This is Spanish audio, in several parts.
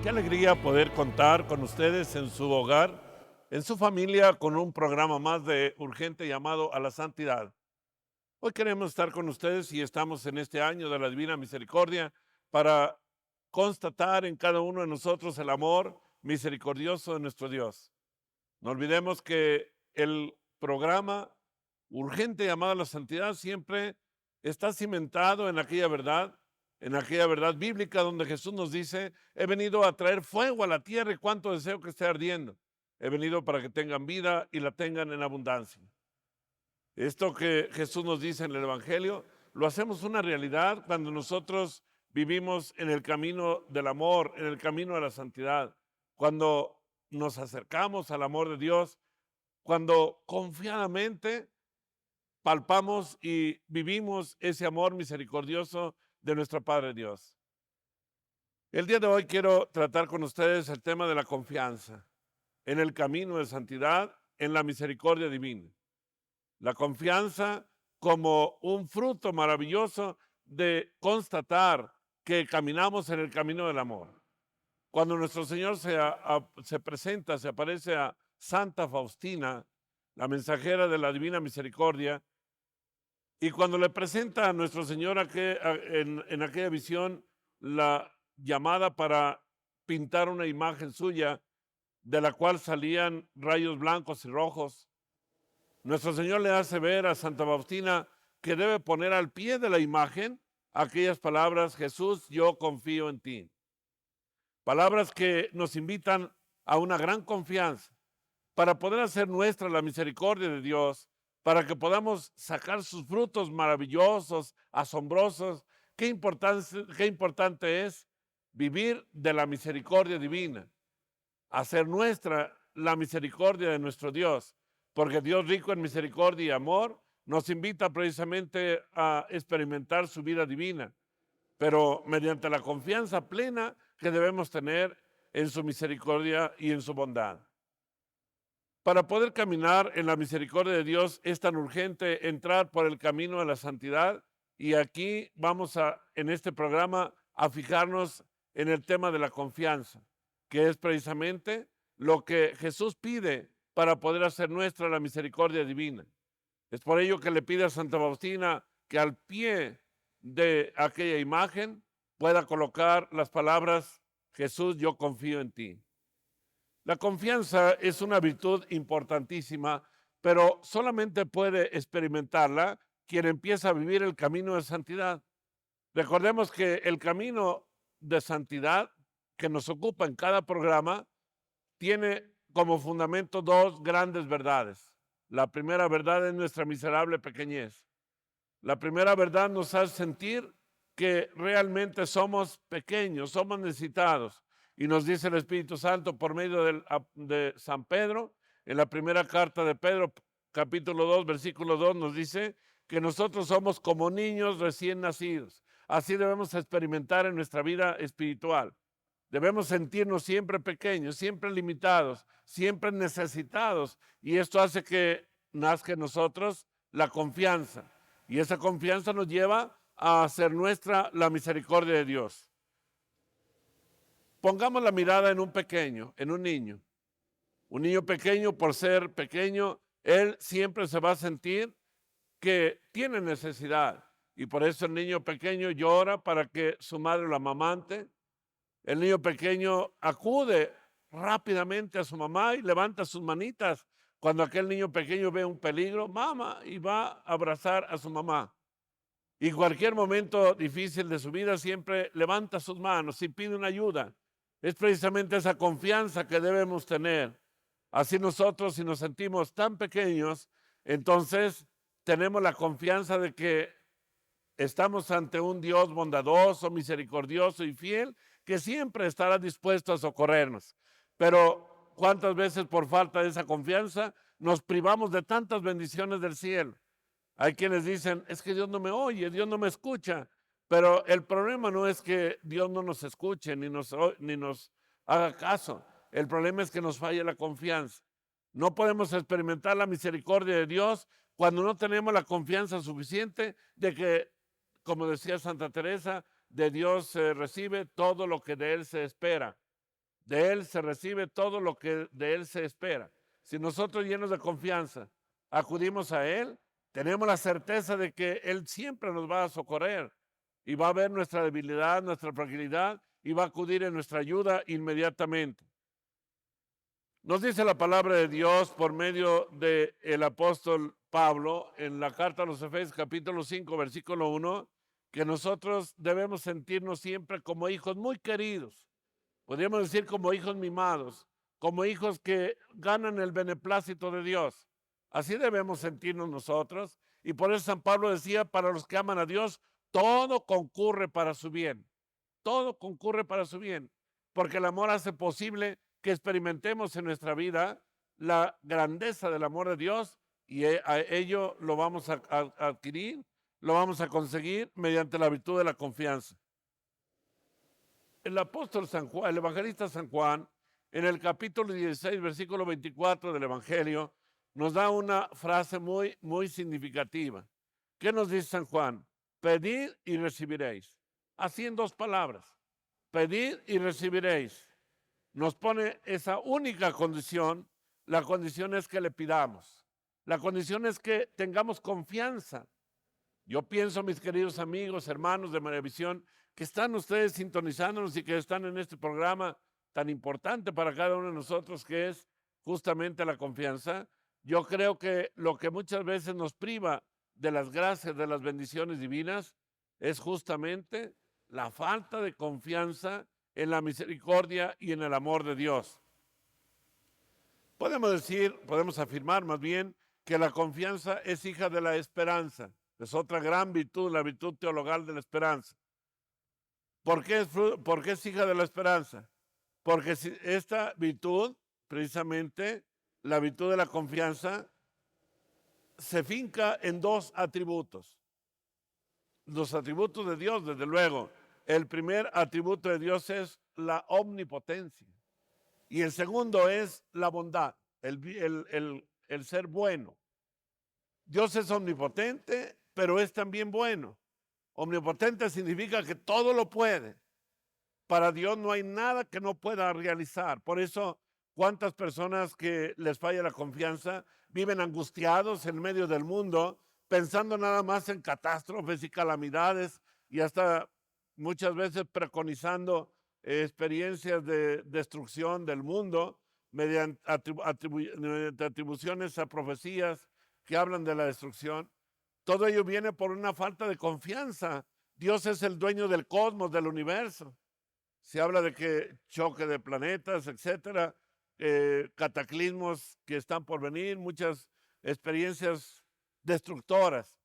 Qué alegría poder contar con ustedes en su hogar, en su familia, con un programa más de urgente llamado a la santidad. Hoy queremos estar con ustedes y estamos en este año de la Divina Misericordia para constatar en cada uno de nosotros el amor misericordioso de nuestro Dios. No olvidemos que el programa urgente llamado a la santidad siempre está cimentado en aquella verdad bíblica donde Jesús nos dice, he venido a traer fuego a la tierra y cuánto deseo que esté ardiendo. He venido para que tengan vida y la tengan en abundancia. Esto que Jesús nos dice en el Evangelio, lo hacemos una realidad cuando nosotros vivimos en el camino del amor, en el camino de la santidad, cuando nos acercamos al amor de Dios, cuando confiadamente palpamos y vivimos ese amor misericordioso de nuestro Padre Dios. El día de hoy quiero tratar con ustedes el tema de la confianza en el camino de santidad, en la misericordia divina. La confianza como un fruto maravilloso de constatar que caminamos en el camino del amor. Cuando nuestro Señor se presenta, se aparece a Santa Faustina, la mensajera de la Divina Misericordia, y cuando le presenta a nuestro Señor en aquella visión la llamada para pintar una imagen suya, de la cual salían rayos blancos y rojos, nuestro Señor le hace ver a Santa Faustina que debe poner al pie de la imagen aquellas palabras: Jesús, yo confío en ti. Palabras que nos invitan a una gran confianza para poder hacer nuestra la misericordia de Dios, para que podamos sacar sus frutos maravillosos, asombrosos. Qué importante es vivir de la misericordia divina, hacer nuestra la misericordia de nuestro Dios, porque Dios rico en misericordia y amor nos invita precisamente a experimentar su vida divina, pero mediante la confianza plena que debemos tener en su misericordia y en su bondad. Para poder caminar en la misericordia de Dios es tan urgente entrar por el camino de la santidad, y aquí vamos en este programa a fijarnos en el tema de la confianza, que es precisamente lo que Jesús pide para poder hacer nuestra la misericordia divina. Es por ello que le pide a Santa Faustina que al pie de aquella imagen pueda colocar las palabras: Jesús, yo confío en ti. La confianza es una virtud importantísima, pero solamente puede experimentarla quien empieza a vivir el camino de santidad. Recordemos que el camino de santidad que nos ocupa en cada programa tiene como fundamento dos grandes verdades. La primera verdad es nuestra miserable pequeñez. La primera verdad nos hace sentir que realmente somos pequeños, somos necesitados. Y nos dice el Espíritu Santo por medio de San Pedro, en la primera carta de Pedro, capítulo 2, versículo 2, nos dice que nosotros somos como niños recién nacidos. Así debemos experimentar en nuestra vida espiritual. Debemos sentirnos siempre pequeños, siempre limitados, siempre necesitados. Y esto hace que nazca en nosotros la confianza. Y esa confianza nos lleva a hacer nuestra la misericordia de Dios. Pongamos la mirada en un pequeño, en un niño. Un niño pequeño, por ser pequeño, él siempre se va a sentir que tiene necesidad. Y por eso el niño pequeño llora para que su madre lo amamante. El niño pequeño acude rápidamente a su mamá y levanta sus manitas cuando aquel niño pequeño ve un peligro, mamá, y va a abrazar a su mamá. Y cualquier momento difícil de su vida siempre levanta sus manos y pide una ayuda. Es precisamente esa confianza que debemos tener. Así nosotros, si nos sentimos tan pequeños, entonces tenemos la confianza de que estamos ante un Dios bondadoso, misericordioso y fiel, que siempre estará dispuesto a socorrernos. Pero ¿cuántas veces por falta de esa confianza nos privamos de tantas bendiciones del cielo? Hay quienes dicen, es que Dios no me oye, Dios no me escucha. Pero el problema no es que Dios no nos escuche ni nos haga caso. El problema es que nos falla la confianza. No podemos experimentar la misericordia de Dios cuando no tenemos la confianza suficiente de que, como decía Santa Teresa, de Dios se recibe todo lo que de Él se espera. De Él se recibe todo lo que de Él se espera. Si nosotros llenos de confianza acudimos a Él, tenemos la certeza de que Él siempre nos va a socorrer y va a ver nuestra debilidad, nuestra fragilidad y va a acudir en nuestra ayuda inmediatamente. Nos dice la palabra de Dios por medio del apóstol Pablo en la carta a los Efesios capítulo 5 versículo 1 que nosotros debemos sentirnos siempre como hijos muy queridos. Podríamos decir como hijos mimados, como hijos que ganan el beneplácito de Dios. Así debemos sentirnos nosotros. Y por eso San Pablo decía, para los que aman a Dios, todo concurre para su bien. Todo concurre para su bien. Porque el amor hace posible que experimentemos en nuestra vida la grandeza del amor de Dios y a ello lo vamos a adquirir, lo vamos a conseguir mediante la virtud de la confianza. El apóstol San Juan, el evangelista San Juan, en el capítulo 16, versículo 24 del Evangelio, nos da una frase muy significativa. ¿Qué nos dice San Juan? Pedid y recibiréis. Así en dos palabras. Pedid y recibiréis. Nos pone esa única condición. La condición es que le pidamos. La condición es que tengamos confianza. Yo pienso, mis queridos amigos, hermanos de Maravisión, que están ustedes sintonizándonos y que están en este programa tan importante para cada uno de nosotros, que es justamente la confianza. Yo creo que lo que muchas veces nos priva de las gracias, de las bendiciones divinas, es justamente la falta de confianza en la misericordia y en el amor de Dios. Podemos afirmar más bien que la confianza es hija de la esperanza. Es otra gran virtud, la virtud teologal de la esperanza. ¿Por qué es hija de la esperanza? Porque esta virtud, precisamente, la virtud de la confianza, se finca en dos atributos. Los atributos de Dios, desde luego. El primer atributo de Dios es la omnipotencia. Y el segundo es la bondad, el ser bueno. Dios es omnipotente, pero es también bueno. Omnipotente significa que todo lo puede. Para Dios no hay nada que no pueda realizar. Por eso, cuántas personas que les falla la confianza viven angustiados en medio del mundo, pensando nada más en catástrofes y calamidades y hasta muchas veces preconizando experiencias de destrucción del mundo mediante atribuciones a profecías que hablan de la destrucción. Todo ello viene por una falta de confianza. Dios es el dueño del cosmos, del universo. Se habla de que choque de planetas, etcétera, cataclismos que están por venir, muchas experiencias destructoras.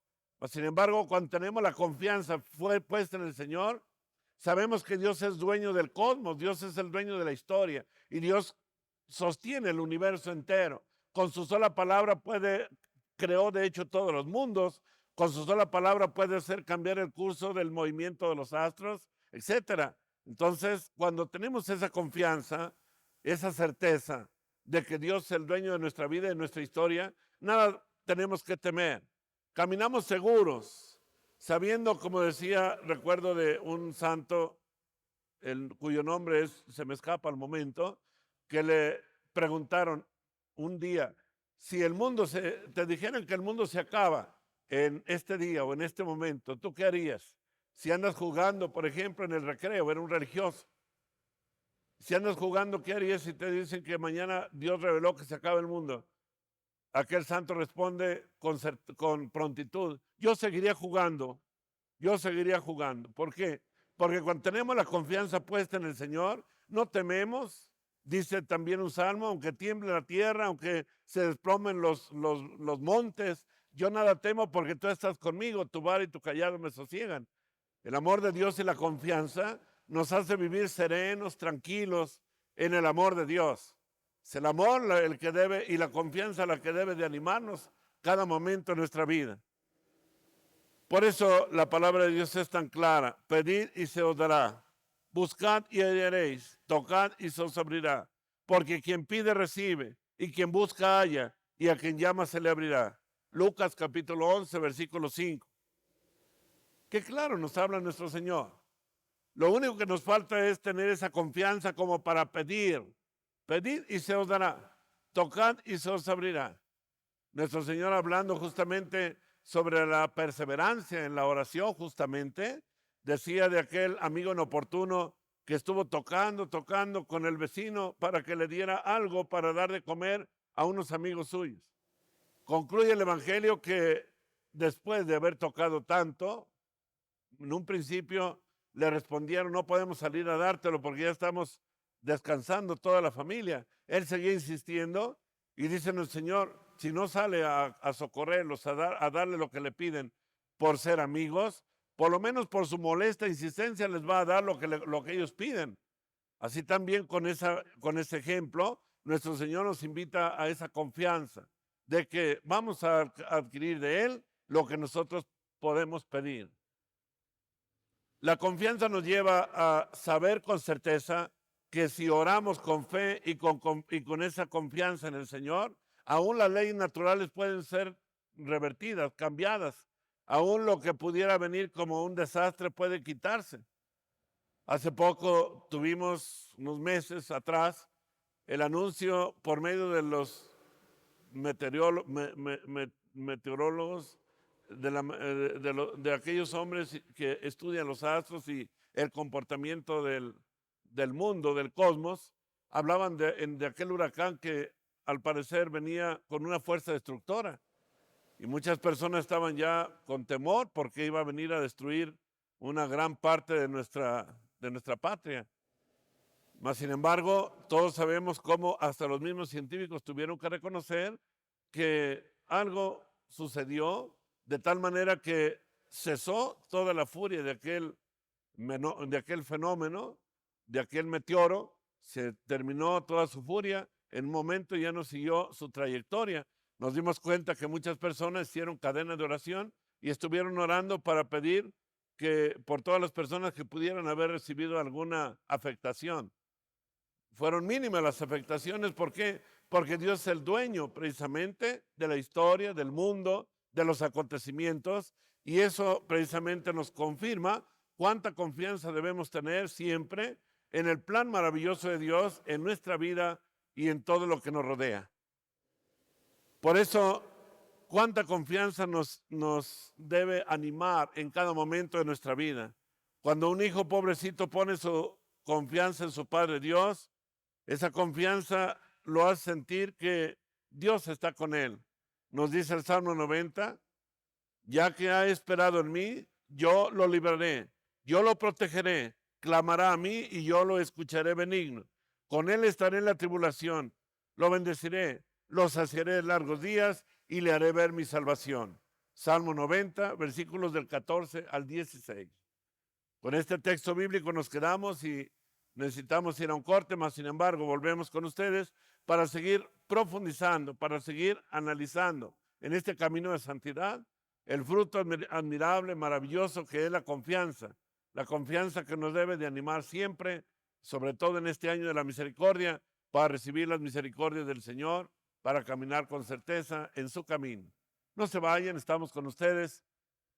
Sin embargo, cuando tenemos la confianza puesta en el Señor, sabemos que Dios es dueño del cosmos, Dios es el dueño de la historia y Dios sostiene el universo entero. Con su sola palabra creó de hecho todos los mundos, con su sola palabra puede hacer cambiar el curso del movimiento de los astros, etcétera. Entonces, cuando tenemos esa confianza, esa certeza de que Dios es el dueño de nuestra vida y de nuestra historia, nada tenemos que temer. Caminamos seguros, sabiendo, como decía, recuerdo de un santo, cuyo nombre se me escapa al momento, que le preguntaron un día, si te dijeran que el mundo se acaba en este día o en este momento, ¿tú qué harías? Si andas jugando, por ejemplo, en el recreo, era un religioso. Si andas jugando, ¿qué harías si te dicen que mañana Dios reveló que se acaba el mundo? Aquel santo responde con prontitud, yo seguiría jugando. ¿Por qué? Porque cuando tenemos la confianza puesta en el Señor, no tememos. Dice también un salmo, aunque tiemble la tierra, aunque se desplomen los montes, yo nada temo porque tú estás conmigo, tu vara y tu callado me sosiegan. El amor de Dios y la confianza nos hace vivir serenos, tranquilos en el amor de Dios. Es el amor el que debe y la confianza la que debe de animarnos cada momento de nuestra vida. Por eso la palabra de Dios es tan clara. Pedid y se os dará. Buscad y hallaréis. Tocad y se os abrirá. Porque quien pide recibe y quien busca halla y a quien llama se le abrirá. Lucas capítulo 11, versículo 5. Qué claro nos habla nuestro Señor. Lo único que nos falta es tener esa confianza como para pedir. Pedid y se os dará. Tocad y se os abrirá. Nuestro Señor, hablando justamente sobre la perseverancia en la oración, justamente, decía de aquel amigo inoportuno que estuvo tocando con el vecino para que le diera algo para dar de comer a unos amigos suyos. Concluye el Evangelio que después de haber tocado tanto, en un principio le respondieron: no podemos salir a dártelo porque ya estamos descansando toda la familia. Él seguía insistiendo y dice el Señor: si no sale a socorrerlos, a darle lo que le piden por ser amigos, por lo menos por su molesta insistencia les va a dar lo que ellos piden. Así también con ese ejemplo, nuestro Señor nos invita a esa confianza de que vamos a adquirir de Él lo que nosotros podemos pedir. La confianza nos lleva a saber con certeza que si oramos con fe y con esa confianza en el Señor, aún las leyes naturales pueden ser revertidas, cambiadas. Aún lo que pudiera venir como un desastre puede quitarse. Hace poco tuvimos, unos meses atrás, el anuncio por medio de los meteorólogos, de aquellos hombres que estudian los astros y el comportamiento del mundo, del cosmos. Hablaban de aquel huracán que al parecer venía con una fuerza destructora. Y muchas personas estaban ya con temor porque iba a venir a destruir una gran parte de nuestra patria. Mas, sin embargo, todos sabemos cómo hasta los mismos científicos tuvieron que reconocer que algo sucedió de tal manera que cesó toda la furia de aquel fenómeno, de aquel meteoro. Se terminó toda su furia. En un momento ya no siguió su trayectoria. Nos dimos cuenta que muchas personas hicieron cadenas de oración y estuvieron orando para pedir que por todas las personas que pudieran haber recibido alguna afectación. Fueron mínimas las afectaciones. ¿Por qué? Porque Dios es el dueño precisamente de la historia, del mundo, de los acontecimientos, y eso precisamente nos confirma cuánta confianza debemos tener siempre en el plan maravilloso de Dios en nuestra vida y en todo lo que nos rodea. Por eso, cuánta confianza nos debe animar en cada momento de nuestra vida. Cuando un hijo pobrecito pone su confianza en su Padre Dios, esa confianza lo hace sentir que Dios está con él. Nos dice el Salmo 90, ya que ha esperado en mí, yo lo libraré, yo lo protegeré, clamará a mí y yo lo escucharé benigno. Con él estaré en la tribulación, lo bendeciré, lo saciaré largos días y le haré ver mi salvación. Salmo 90, versículos del 14 al 16. Con este texto bíblico nos quedamos y necesitamos ir a un corte, mas sin embargo volvemos con ustedes para seguir profundizando, para seguir analizando en este camino de santidad el fruto admirable, maravilloso que es la confianza que nos debe de animar siempre, sobre todo en este año de la misericordia, para recibir las misericordias del Señor, para caminar con certeza en su camino. No se vayan, estamos con ustedes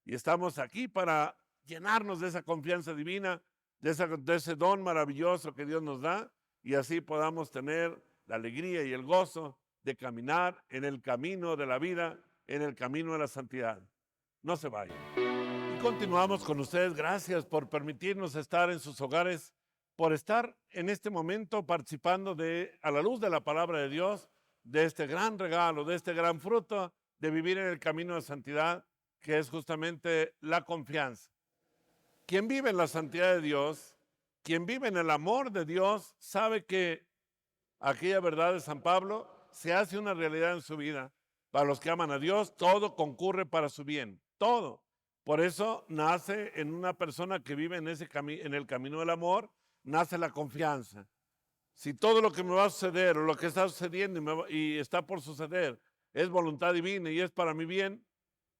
y estamos aquí para llenarnos de esa confianza divina, de ese don maravilloso que Dios nos da, y así podamos tener la alegría y el gozo de caminar en el camino de la vida, en el camino de la santidad. No se vayan. Y continuamos con ustedes. Gracias por permitirnos estar en sus hogares, por estar en este momento participando a la luz de la palabra de Dios, de este gran regalo, de este gran fruto de vivir en el camino de santidad, que es justamente la confianza. Quien vive en la santidad de Dios, quien vive en el amor de Dios, sabe que aquella verdad de San Pablo se hace una realidad en su vida. Para los que aman a Dios, todo concurre para su bien, todo. Por eso nace en una persona que vive en el camino del amor, nace la confianza. Si todo lo que me va a suceder o lo que está sucediendo y está por suceder es voluntad divina y es para mi bien,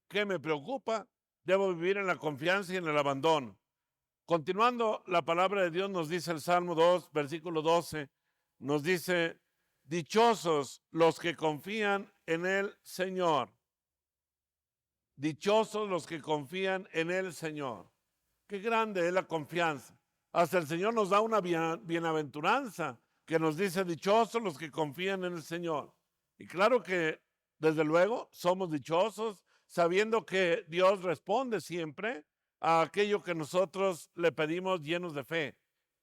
¿qué me preocupa? Debo vivir en la confianza y en el abandono. Continuando, la palabra de Dios nos dice el Salmo 2, versículo 12, nos dice: dichosos los que confían en el Señor. Dichosos los que confían en el Señor. Qué grande es la confianza. Hasta el Señor nos da una bienaventuranza que nos dice dichosos los que confían en el Señor. Y claro que, desde luego, somos dichosos sabiendo que Dios responde siempre a aquello que nosotros le pedimos llenos de fe,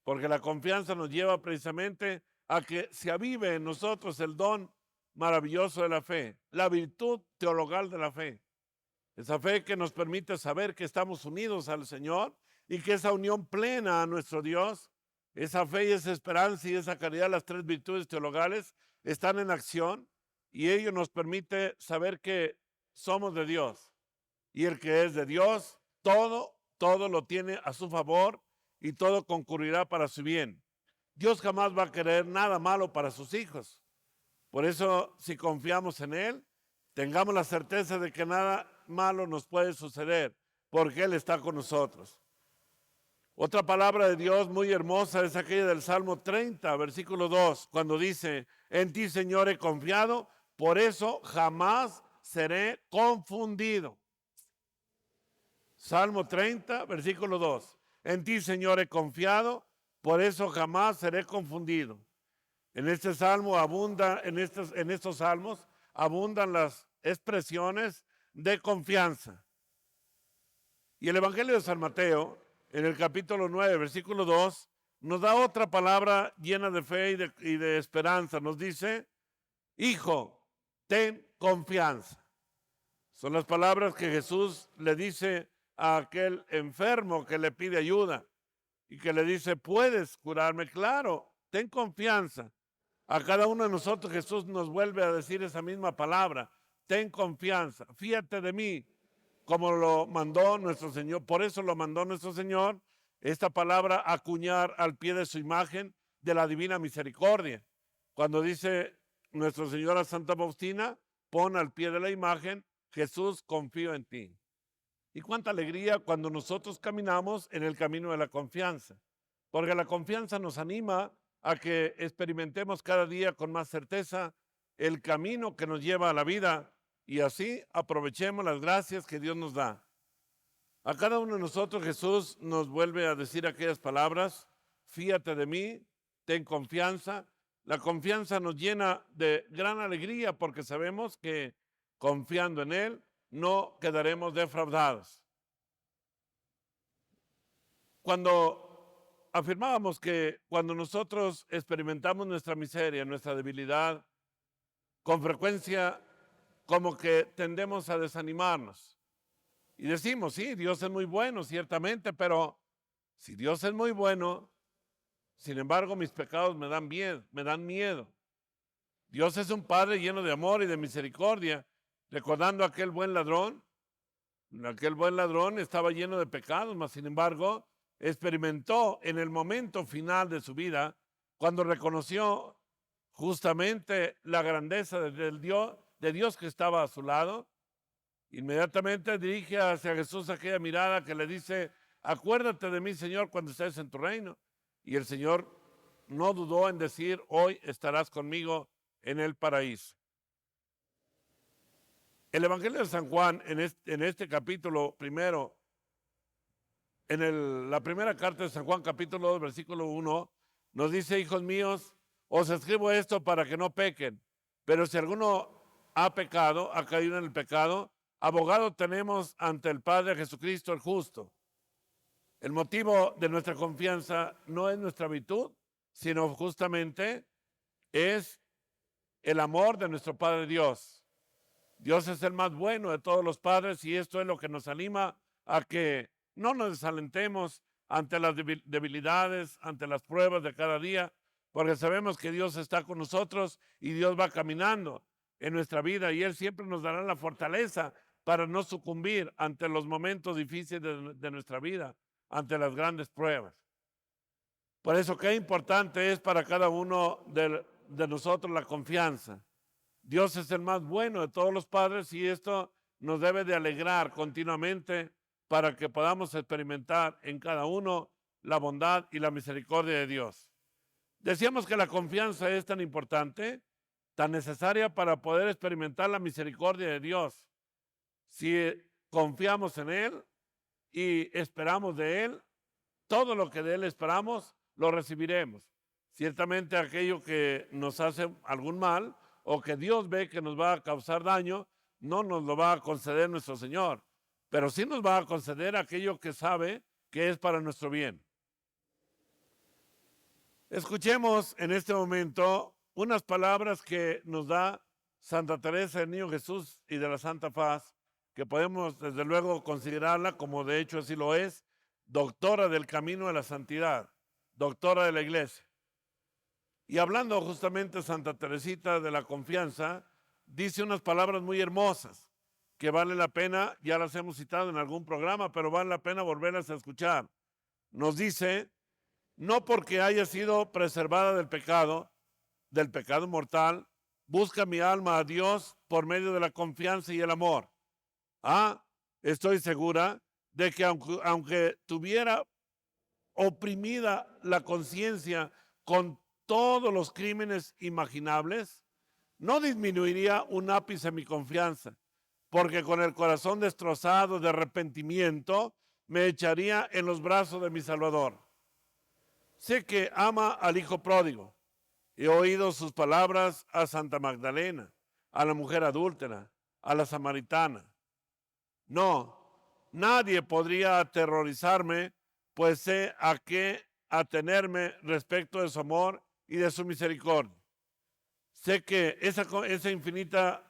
porque la confianza nos lleva precisamente a que se avive en nosotros el don maravilloso de la fe, la virtud teologal de la fe. Esa fe que nos permite saber que estamos unidos al Señor y que esa unión plena a nuestro Dios, esa fe y esa esperanza y esa caridad, las tres virtudes teologales, están en acción y ello nos permite saber que somos de Dios. Y el que es de Dios, todo lo tiene a su favor y todo concurrirá para su bien. Dios jamás va a querer nada malo para sus hijos. Por eso, si confiamos en Él, tengamos la certeza de que nada malo nos puede suceder, porque Él está con nosotros. Otra palabra de Dios muy hermosa es aquella del Salmo 30, versículo 2, cuando dice, en ti, Señor, he confiado, por eso jamás seré confundido. Salmo 30, versículo 2. En ti, Señor, he confiado, por eso jamás seré confundido. En este salmo abunda, en estos salmos abundan las expresiones de confianza. Y el Evangelio de San Mateo, en el capítulo 9, versículo 2, nos da otra palabra llena de fe y de esperanza. Nos dice, hijo, ten confianza. Son las palabras que Jesús le dice a aquel enfermo que le pide ayuda y que le dice, puedes curarme, claro, ten confianza. A cada uno de nosotros Jesús nos vuelve a decir esa misma palabra, ten confianza, fíjate de mí, como lo mandó nuestro Señor. Por eso lo mandó nuestro Señor, esta palabra acuñar al pie de su imagen de la divina misericordia. Cuando dice nuestro Señor a Santa Faustina, pon al pie de la imagen, Jesús, confío en ti. Y cuánta alegría cuando nosotros caminamos en el camino de la confianza, porque la confianza nos anima a que experimentemos cada día con más certeza el camino que nos lleva a la vida y así aprovechemos las gracias que Dios nos da. A cada uno de nosotros Jesús nos vuelve a decir aquellas palabras, fíjate de mí, ten confianza. La confianza nos llena de gran alegría porque sabemos que confiando en Él no quedaremos defraudados. Cuando afirmábamos que cuando nosotros experimentamos nuestra miseria, nuestra debilidad, con frecuencia como que tendemos a desanimarnos. Y decimos, sí, Dios es muy bueno, ciertamente, pero si Dios es muy bueno, sin embargo mis pecados me dan miedo. Dios es un Padre lleno de amor y de misericordia, recordando a aquel buen ladrón. Aquel buen ladrón estaba lleno de pecados, mas sin embargo experimentó en el momento final de su vida, cuando reconoció justamente la grandeza de Dios que estaba a su lado, inmediatamente dirige hacia Jesús aquella mirada que le dice, acuérdate de mí, Señor, cuando estés en tu reino. Y el Señor no dudó en decir, hoy estarás conmigo en el paraíso. El Evangelio de San Juan, en este capítulo primero, la primera carta de San Juan, capítulo 2, versículo 1, nos dice, hijos míos, os escribo esto para que no pequen, pero si alguno ha pecado, ha caído en el pecado, abogado tenemos ante el Padre Jesucristo el justo. El motivo de nuestra confianza no es nuestra virtud, sino justamente es el amor de nuestro Padre Dios. Dios es el más bueno de todos los padres y esto es lo que nos anima a que no nos desalentemos ante las debilidades, ante las pruebas de cada día, porque sabemos que Dios está con nosotros y Dios va caminando en nuestra vida y Él siempre nos dará la fortaleza para no sucumbir ante los momentos difíciles de nuestra vida, ante las grandes pruebas. Por eso, qué importante es para cada uno de nosotros la confianza. Dios es el más bueno de todos los padres y esto nos debe de alegrar continuamente para que podamos experimentar en cada uno la bondad y la misericordia de Dios. Decíamos que la confianza es tan importante, tan necesaria para poder experimentar la misericordia de Dios. Si confiamos en Él y esperamos de Él, todo lo que de Él esperamos, lo recibiremos. Ciertamente aquello que nos hace algún mal o que Dios ve que nos va a causar daño, no nos lo va a conceder nuestro Señor, pero sí nos va a conceder aquello que sabe que es para nuestro bien. Escuchemos en este momento unas palabras que nos da Santa Teresa del Niño Jesús y de la Santa Faz, que podemos desde luego considerarla, como de hecho así lo es, doctora del camino de la santidad, doctora de la Iglesia. Y hablando justamente Santa Teresita de la confianza, dice unas palabras muy hermosas que vale la pena, ya las hemos citado en algún programa, pero vale la pena volverlas a escuchar. Nos dice: no porque haya sido preservada del pecado mortal, busca mi alma a Dios por medio de la confianza y el amor. Estoy segura de que aunque tuviera oprimida la conciencia con todos los crímenes imaginables, no disminuiría un ápice mi confianza, porque con el corazón destrozado de arrepentimiento me echaría en los brazos de mi Salvador. Sé que ama al hijo pródigo. He oído sus palabras a Santa Magdalena, a la mujer adúltera, a la samaritana. No, nadie podría aterrorizarme, pues sé a qué atenerme respecto de su amor y de su misericordia. Sé que esa infinidad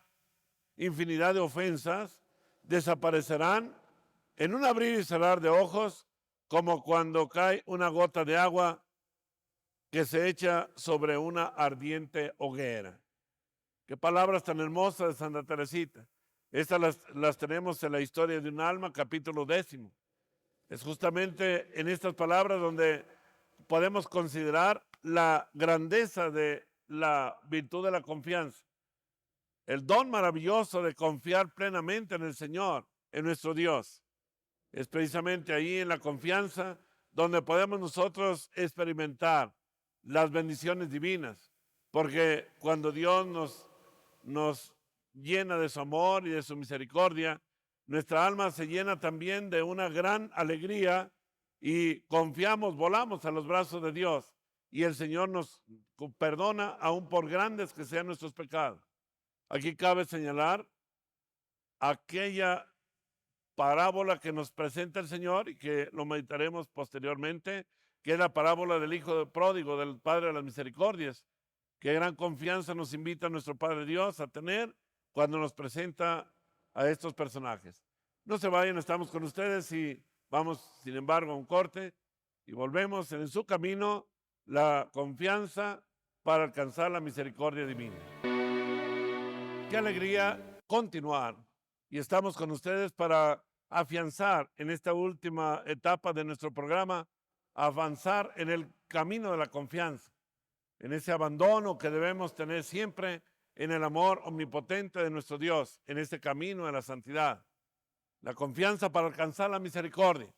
de ofensas desaparecerán en un abrir y cerrar de ojos, como cuando cae una gota de agua que se echa sobre una ardiente hoguera. Qué palabras tan hermosas de Santa Teresita. Estas las tenemos en la Historia de un alma, capítulo 10. Es justamente en estas palabras donde podemos considerar la grandeza de la virtud de la confianza. El don maravilloso de confiar plenamente en el Señor, en nuestro Dios. Es precisamente ahí en la confianza donde podemos nosotros experimentar las bendiciones divinas, porque cuando Dios nos llena de su amor y de su misericordia, nuestra alma se llena también de una gran alegría y confiamos, volamos a los brazos de Dios y el Señor nos perdona aun por grandes que sean nuestros pecados. Aquí cabe señalar aquella parábola que nos presenta el Señor y que lo meditaremos posteriormente, que es la parábola del hijo pródigo, del Padre de las Misericordias. Qué gran confianza nos invita nuestro Padre Dios a tener cuando nos presenta a estos personajes. No se vayan, estamos con ustedes y vamos, sin embargo, a un corte y volvemos en su camino, la confianza para alcanzar la misericordia divina. Qué alegría continuar y estamos con ustedes para afianzar en esta última etapa de nuestro programa, avanzar en el camino de la confianza, en ese abandono que debemos tener siempre en el amor omnipotente de nuestro Dios, en este camino de la santidad. La confianza para alcanzar la misericordia,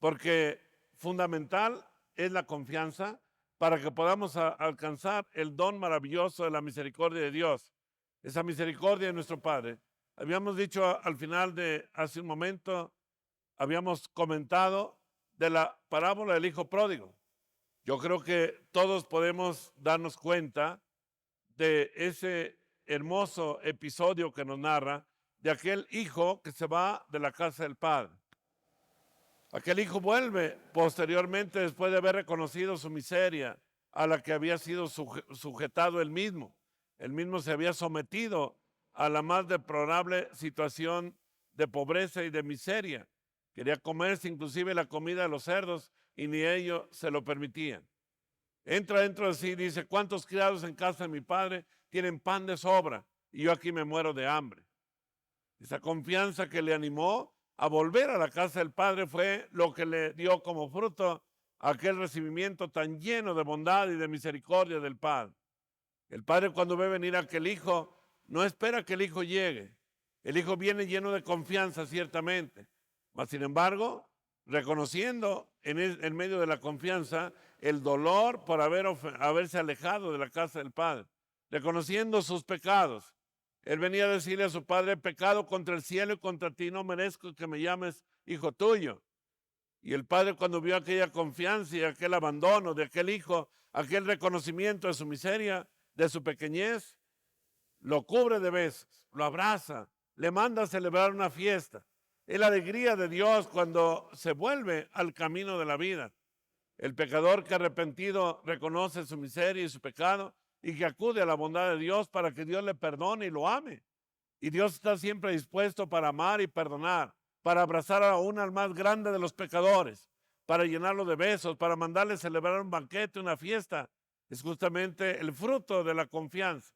porque fundamental es la confianza para que podamos alcanzar el don maravilloso de la misericordia de Dios, esa misericordia de nuestro Padre. Habíamos dicho al final de hace un momento, habíamos comentado de la parábola del hijo pródigo. Yo creo que todos podemos darnos cuenta de ese hermoso episodio que nos narra de aquel hijo que se va de la casa del padre. Aquel hijo vuelve posteriormente después de haber reconocido su miseria a la que había sido sujetado él mismo. Él mismo se había sometido a la más deplorable situación de pobreza y de miseria. Quería comerse inclusive la comida de los cerdos y ni ellos se lo permitían. Entra dentro de sí y dice: ¿cuántos criados en casa de mi padre tienen pan de sobra y yo aquí me muero de hambre? Esa confianza que le animó a volver a la casa del padre fue lo que le dio como fruto aquel recibimiento tan lleno de bondad y de misericordia del padre. El padre, cuando ve venir a aquel hijo, no espera que el hijo llegue. El hijo viene lleno de confianza, ciertamente, mas sin embargo, reconociendo en medio de la confianza el dolor por haberse alejado de la casa del padre, reconociendo sus pecados. Él venía a decirle a su padre: pecado contra el cielo y contra ti, no merezco que me llames hijo tuyo. Y el padre, cuando vio aquella confianza y aquel abandono de aquel hijo, aquel reconocimiento de su miseria, de su pequeñez, lo cubre de besos, lo abraza, le manda a celebrar una fiesta. Es la alegría de Dios cuando se vuelve al camino de la vida. El pecador que arrepentido reconoce su miseria y su pecado y que acude a la bondad de Dios para que Dios le perdone y lo ame. Y Dios está siempre dispuesto para amar y perdonar, para abrazar aún al más grande de los pecadores, para llenarlo de besos, para mandarle celebrar un banquete, una fiesta. Es justamente el fruto de la confianza.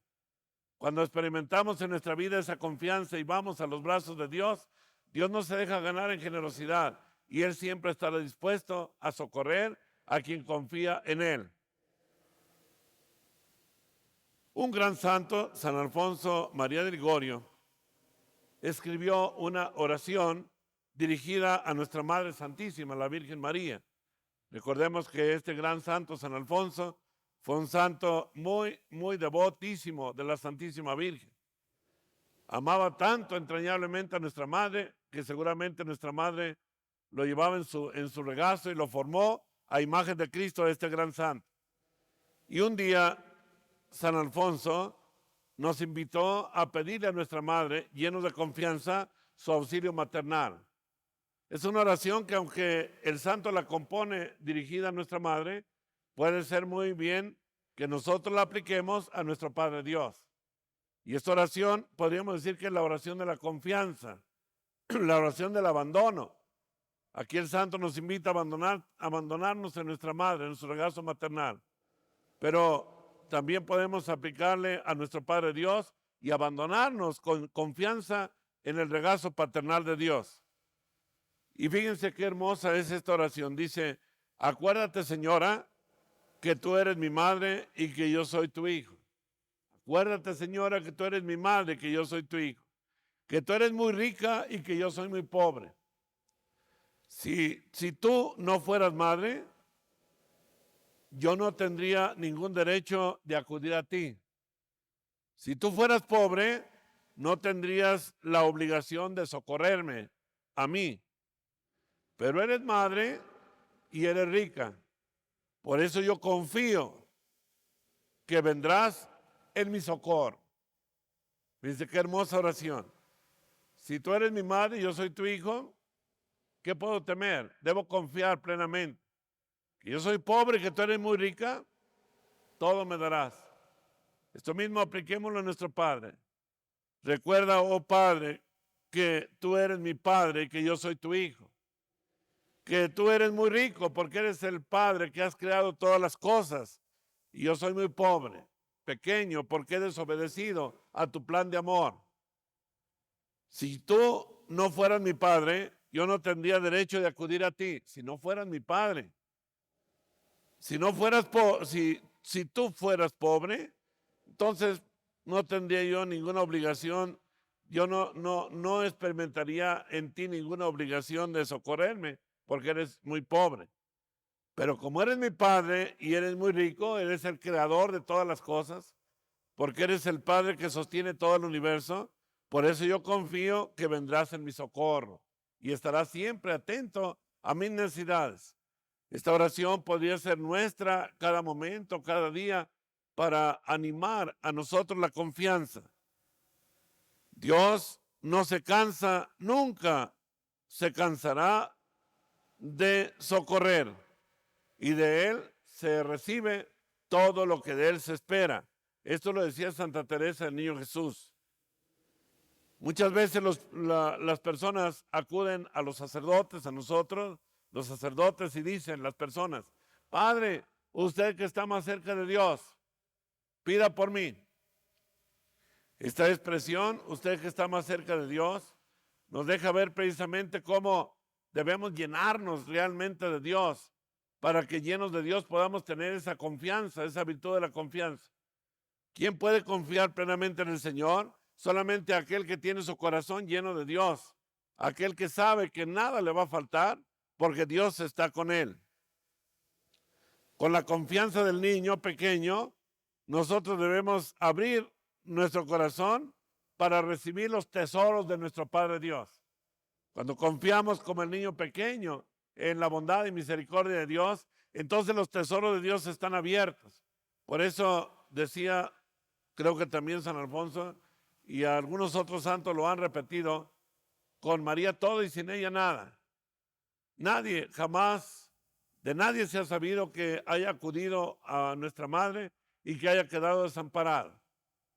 Cuando experimentamos en nuestra vida esa confianza y vamos a los brazos de Dios, Dios no se deja ganar en generosidad y Él siempre estará dispuesto a socorrer a quien confía en Él. Un gran santo, San Alfonso María de Ligorio, escribió una oración dirigida a nuestra Madre Santísima, la Virgen María. Recordemos que este gran santo, San Alfonso, fue un santo muy, muy devotísimo de la Santísima Virgen. Amaba tanto entrañablemente a nuestra Madre, que seguramente nuestra Madre lo llevaba en su regazo y lo formó a imagen de Cristo, este gran santo. Y un día, San Alfonso nos invitó a pedirle a nuestra Madre, llenos de confianza, su auxilio maternal. Es una oración que, aunque el santo la compone dirigida a nuestra Madre, puede ser muy bien que nosotros la apliquemos a nuestro Padre Dios. Y esta oración podríamos decir que es la oración de la confianza, la oración del abandono. Aquí el santo nos invita a abandonarnos en nuestra Madre, en su regazo maternal. Pero también podemos aplicarle a nuestro Padre Dios y abandonarnos con confianza en el regazo paternal de Dios. Y fíjense qué hermosa es esta oración. Dice, acuérdate, Señora, que tú eres mi madre y que yo soy tu hijo. Acuérdate, Señora, que tú eres mi madre y que yo soy tu hijo. Que tú eres muy rica y que yo soy muy pobre. Si tú no fueras madre, yo no tendría ningún derecho de acudir a ti. Si tú fueras pobre, no tendrías la obligación de socorrerme a mí. Pero eres madre y eres rica. Por eso yo confío que vendrás en mi socorro. Dice, qué hermosa oración. Si tú eres mi madre y yo soy tu hijo, ¿qué puedo temer? Debo confiar plenamente. Que yo soy pobre y que tú eres muy rica, todo me darás. Esto mismo apliquémoslo a nuestro Padre. Recuerda, oh Padre, que tú eres mi Padre y que yo soy tu hijo. Que tú eres muy rico porque eres el Padre que has creado todas las cosas. Y yo soy muy pobre, pequeño, porque he desobedecido a tu plan de amor. Si tú no fueras mi Padre, yo no tendría derecho de acudir a ti. Si no fueras mi Padre. Si tú fueras pobre, entonces no tendría yo ninguna obligación. Yo no experimentaría en ti ninguna obligación de socorrerme, porque eres muy pobre. Pero como eres mi Padre y eres muy rico, eres el creador de todas las cosas, porque eres el Padre que sostiene todo el universo, por eso yo confío que vendrás en mi socorro y estarás siempre atento a mis necesidades. Esta oración podría ser nuestra cada momento, cada día, para animar a nosotros la confianza. Dios no se cansa, nunca se cansará de socorrer, y de Él se recibe todo lo que de Él se espera. Esto lo decía Santa Teresa del Niño Jesús. Muchas veces las personas acuden a los sacerdotes, a nosotros, los sacerdotes, y dicen las personas, Padre, usted que está más cerca de Dios, pida por mí. Esta expresión, usted que está más cerca de Dios, nos deja ver precisamente cómo debemos llenarnos realmente de Dios, para que llenos de Dios podamos tener esa confianza, esa virtud de la confianza. ¿Quién puede confiar plenamente en el Señor? Solamente aquel que tiene su corazón lleno de Dios, aquel que sabe que nada le va a faltar porque Dios está con él. Con la confianza del niño pequeño, nosotros debemos abrir nuestro corazón para recibir los tesoros de nuestro Padre Dios. Cuando confiamos como el niño pequeño, en la bondad y misericordia de Dios, entonces los tesoros de Dios están abiertos. Por eso decía, creo que también San Alfonso y algunos otros santos lo han repetido, con María todo y sin ella nada. Nadie, jamás, de nadie se ha sabido que haya acudido a nuestra madre y que haya quedado desamparada.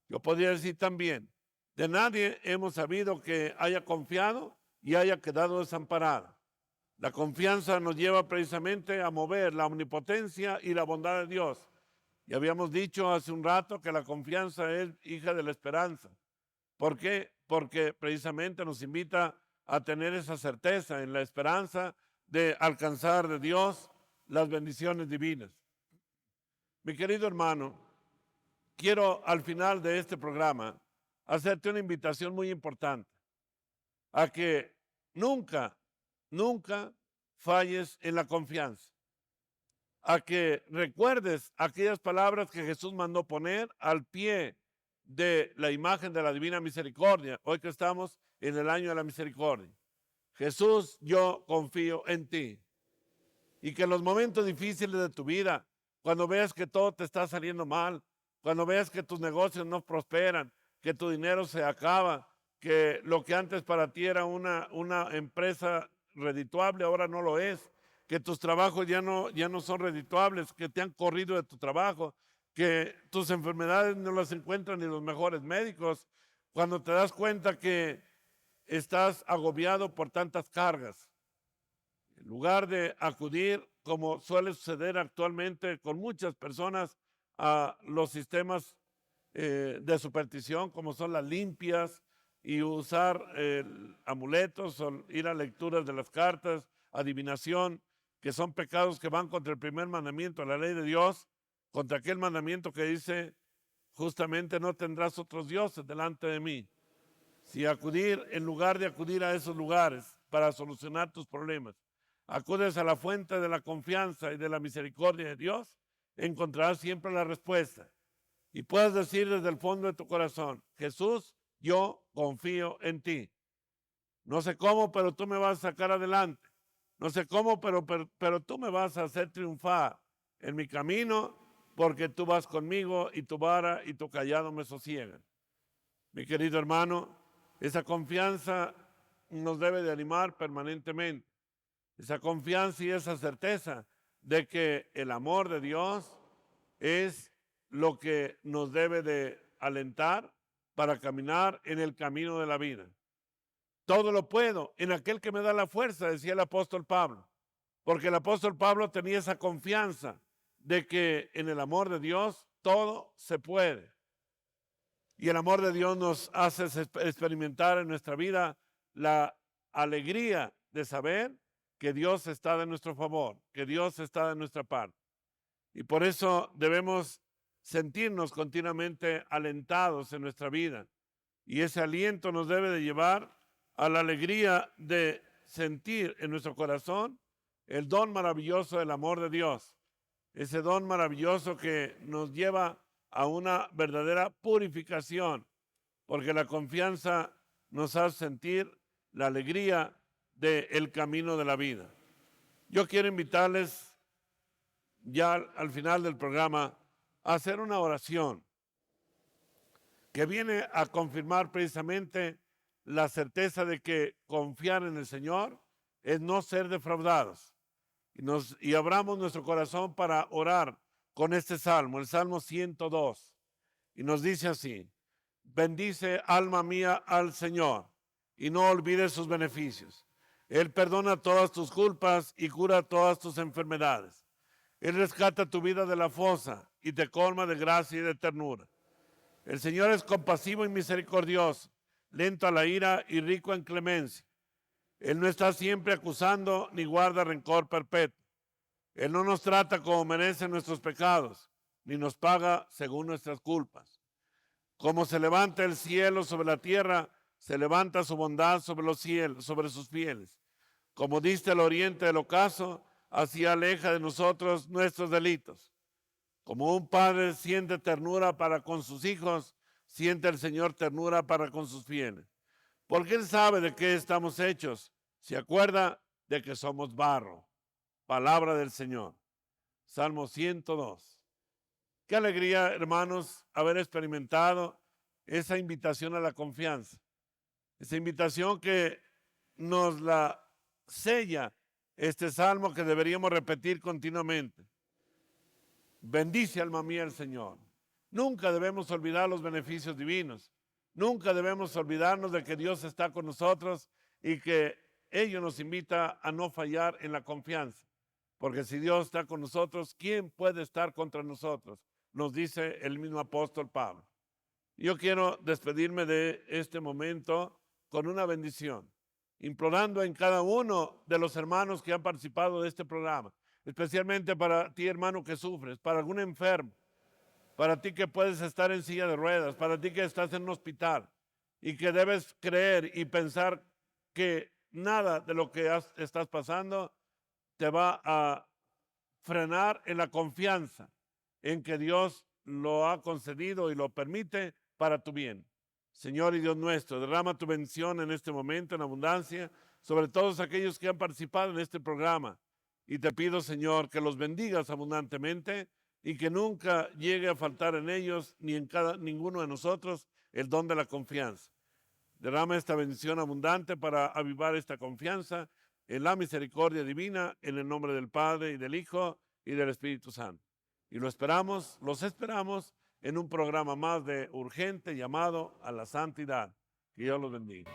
Yo podría decir también, de nadie hemos sabido que haya confiado y haya quedado desamparada. La confianza nos lleva precisamente a mover la omnipotencia y la bondad de Dios. Y habíamos dicho hace un rato que la confianza es hija de la esperanza. ¿Por qué? Porque precisamente nos invita a tener esa certeza en la esperanza de alcanzar de Dios las bendiciones divinas. Mi querido hermano, quiero al final de este programa hacerte una invitación muy importante a que nunca falles en la confianza, a que recuerdes aquellas palabras que Jesús mandó poner al pie de la imagen de la Divina Misericordia, hoy que estamos en el año de la misericordia. Jesús, yo confío en ti. Y que en los momentos difíciles de tu vida, cuando veas que todo te está saliendo mal, cuando veas que tus negocios no prosperan, que tu dinero se acaba, que lo que antes para ti era una empresa redituable, ahora no lo es, que tus trabajos ya no son redituables, que te han corrido de tu trabajo, que tus enfermedades no las encuentran ni los mejores médicos, cuando te das cuenta que estás agobiado por tantas cargas. En lugar de acudir, como suele suceder actualmente con muchas personas, a los sistemas de superstición, como son las limpias, y usar amuletos o ir a lecturas de las cartas, adivinación, que son pecados que van contra el primer mandamiento, la ley de Dios, contra aquel mandamiento que dice justamente no tendrás otros dioses delante de mí. Si acudir, en lugar de acudir a esos lugares para solucionar tus problemas, acudes a la fuente de la confianza y de la misericordia de Dios, encontrarás siempre la respuesta. Y puedes decir desde el fondo de tu corazón, Jesús, yo confío en ti. No sé cómo, pero tú me vas a sacar adelante. No sé cómo, pero tú me vas a hacer triunfar en mi camino, porque tú vas conmigo y tu vara y tu callado me sosiegan. Mi querido hermano, esa confianza nos debe de animar permanentemente. Esa confianza y esa certeza de que el amor de Dios es lo que nos debe de alentar para caminar en el camino de la vida. Todo lo puedo en aquel que me da la fuerza, decía el apóstol Pablo, porque el apóstol Pablo tenía esa confianza de que en el amor de Dios todo se puede. Y el amor de Dios nos hace experimentar en nuestra vida la alegría de saber que Dios está de nuestro favor, que Dios está de nuestra parte. Y por eso debemos sentirnos continuamente alentados en nuestra vida. Y ese aliento nos debe de llevar a la alegría de sentir en nuestro corazón el don maravilloso del amor de Dios. Ese don maravilloso que nos lleva a una verdadera purificación, porque la confianza nos hace sentir la alegría del camino de la vida. Yo quiero invitarles ya al final del programa a hacer una oración que viene a confirmar precisamente la certeza de que confiar en el Señor es no ser defraudados. Y abramos nuestro corazón para orar con este salmo, el Salmo 102. Y nos dice así: bendice alma mía al Señor y no olvides sus beneficios. Él perdona todas tus culpas y cura todas tus enfermedades. Él rescata tu vida de la fosa y te colma de gracia y de ternura. El Señor es compasivo y misericordioso, lento a la ira y rico en clemencia. Él no está siempre acusando ni guarda rencor perpetuo. Él no nos trata como merecen nuestros pecados, ni nos paga según nuestras culpas. Como se levanta el cielo sobre la tierra, se levanta su bondad sobre los cielos, sobre sus fieles. Como diste al oriente del ocaso, así aleja de nosotros nuestros delitos. Como un padre siente ternura para con sus hijos, siente el Señor ternura para con sus fieles. Porque Él sabe de qué estamos hechos, se acuerda de que somos barro. palabra del Señor. Salmo 102. Qué alegría, hermanos, haber experimentado esa invitación a la confianza. Esa invitación que nos la sella este salmo que deberíamos repetir continuamente. Bendice, alma mía, el Señor. Nunca debemos olvidar los beneficios divinos. Nunca debemos olvidarnos de que Dios está con nosotros y que ello nos invita a no fallar en la confianza. Porque si Dios está con nosotros, ¿quién puede estar contra nosotros? Nos dice el mismo apóstol Pablo. Yo quiero despedirme de este momento con una bendición, implorando en cada uno de los hermanos que han participado de este programa, especialmente para ti, hermano, que sufres, para algún enfermo, para ti que puedes estar en silla de ruedas, para ti que estás en un hospital y que debes creer y pensar que nada de lo que estás pasando te va a frenar en la confianza en que Dios lo ha concedido y lo permite para tu bien. Señor y Dios nuestro, derrama tu bendición en este momento en abundancia sobre todos aquellos que han participado en este programa. Y te pido, Señor, que los bendigas abundantemente y que nunca llegue a faltar en ellos ni en ninguno de nosotros el don de la confianza. Derrama esta bendición abundante para avivar esta confianza en la misericordia divina, en el nombre del Padre y del Hijo y del Espíritu Santo. Y los esperamos en un programa más de urgente llamado a la santidad. Que Dios los bendiga.